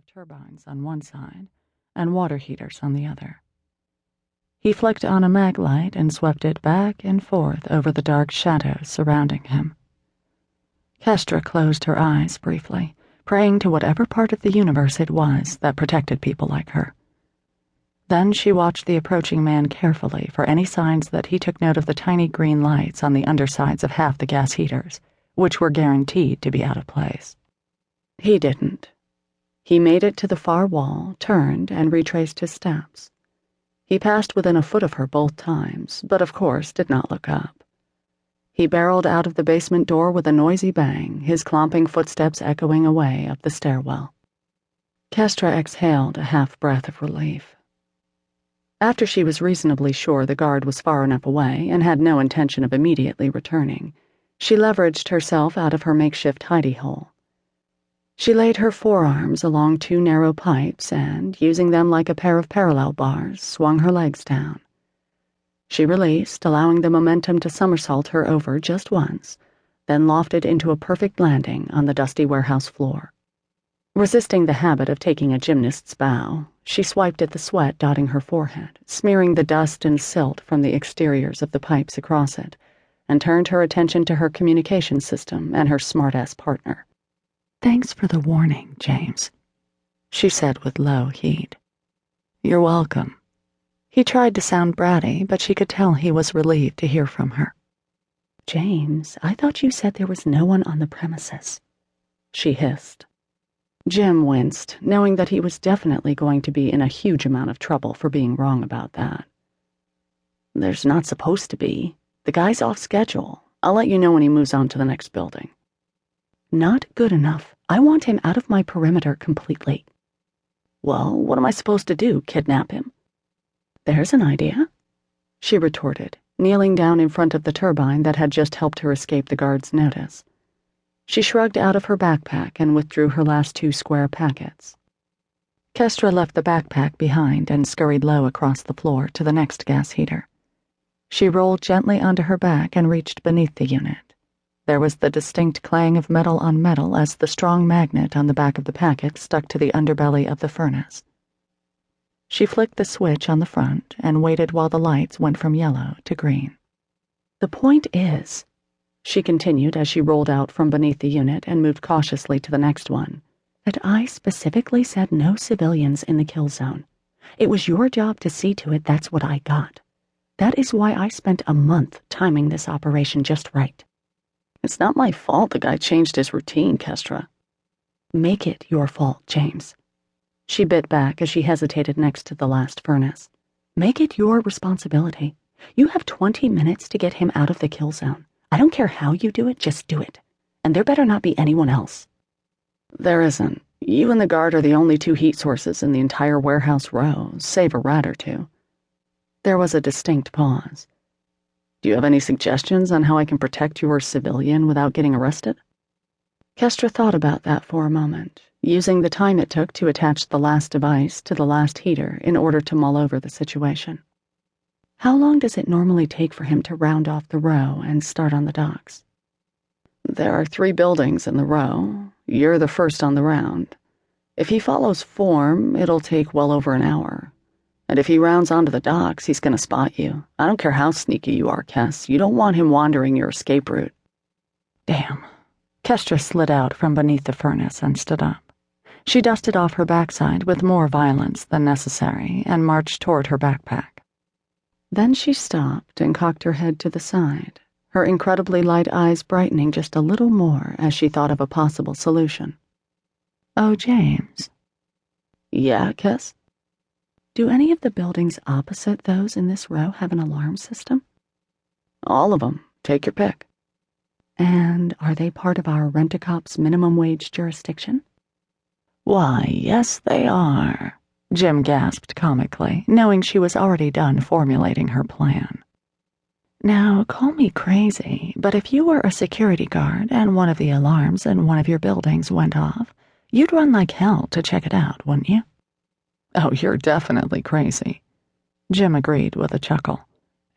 of turbines on one side and water heaters on the other. He flicked on a mag light and swept it back and forth over the dark shadows surrounding him. Kestra closed her eyes briefly, praying to whatever part of the universe it was that protected people like her. Then she watched the approaching man carefully for any signs that he took note of the tiny green lights on the undersides of half the gas heaters, which were guaranteed to be out of place. He didn't. He made it to the far wall, turned, and retraced his steps. He passed within a foot of her both times, but of course did not look up. He barreled out of the basement door with a noisy bang, his clomping footsteps echoing away up the stairwell. Kestra exhaled a half-breath of relief. After she was reasonably sure the guard was far enough away and had no intention of immediately returning, she leveraged herself out of her makeshift hidey hole. She laid her forearms along two narrow pipes and, using them like a pair of parallel bars, swung her legs down. She released, allowing the momentum to somersault her over just once, then lofted into a perfect landing on the dusty warehouse floor. Resisting the habit of taking a gymnast's bow, she swiped at the sweat dotting her forehead, smearing the dust and silt from the exteriors of the pipes across it, and turned her attention to her communication system and her smart-ass partner. "Thanks for the warning, James," she said with low heat. "You're welcome." He tried to sound bratty, but she could tell he was relieved to hear from her. "James, I thought you said there was no one on the premises," she hissed. Jim winced, knowing that he was definitely going to be in a huge amount of trouble for being wrong about that. "There's not supposed to be. The guy's off schedule. I'll let you know when he moves on to the next building." "Not good enough. I want him out of my perimeter completely." "Well, what am I supposed to do, kidnap him?" "There's an idea," she retorted, kneeling down in front of the turbine that had just helped her escape the guard's notice. She shrugged out of her backpack and withdrew her last two square packets. Kestra left the backpack behind and scurried low across the floor to the next gas heater. She rolled gently onto her back and reached beneath the unit. There was the distinct clang of metal on metal as the strong magnet on the back of the packet stuck to the underbelly of the furnace. She flicked the switch on the front and waited while the lights went from yellow to green. "The point is," she continued as she rolled out from beneath the unit and moved cautiously to the next one, "that I specifically said no civilians in the kill zone. It was your job to see to it that's what I got. That is why I spent a month timing this operation just right." "It's not my fault the guy changed his routine, Kestra." "Make it your fault, James." She bit back as she hesitated next to the last furnace. "Make it your responsibility. You have 20 minutes to get him out of the kill zone. I don't care how you do it, just do it. And there better not be anyone else." "There isn't. You and the guard are the only two heat sources in the entire warehouse row, save a rat or two." There was a distinct pause. "Do you have any suggestions on how I can protect your civilian without getting arrested?" Kestra thought about that for a moment, using the time it took to attach the last device to the last heater in order to mull over the situation. "How long does it normally take for him to round off the row and start on the docks?" "There are 3 buildings in the row. You're the first on the round. If he follows form, it'll take well over an hour. And if he rounds onto the docks, he's going to spot you. I don't care how sneaky you are, Kes. You don't want him wandering your escape route." Damn. Kestra slid out from beneath the furnace and stood up. She dusted off her backside with more violence than necessary and marched toward her backpack. Then she stopped and cocked her head to the side, her incredibly light eyes brightening just a little more as she thought of a possible solution. "Oh, James." "Yeah, Kes?" "Do any of the buildings opposite those in this row have an alarm system?" "All of them. Take your pick." "And are they part of our rent-a-cop's minimum wage jurisdiction?" "Why, yes, they are," Jim gasped comically, knowing she was already done formulating her plan. "Now, call me crazy, but if you were a security guard and one of the alarms in one of your buildings went off, you'd run like hell to check it out, wouldn't you?" "Oh, you're definitely crazy," Jim agreed with a chuckle.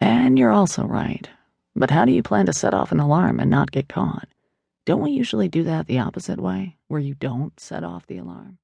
"And you're also right. But how do you plan to set off an alarm and not get caught? Don't we usually do that the opposite way, where you don't set off the alarm?"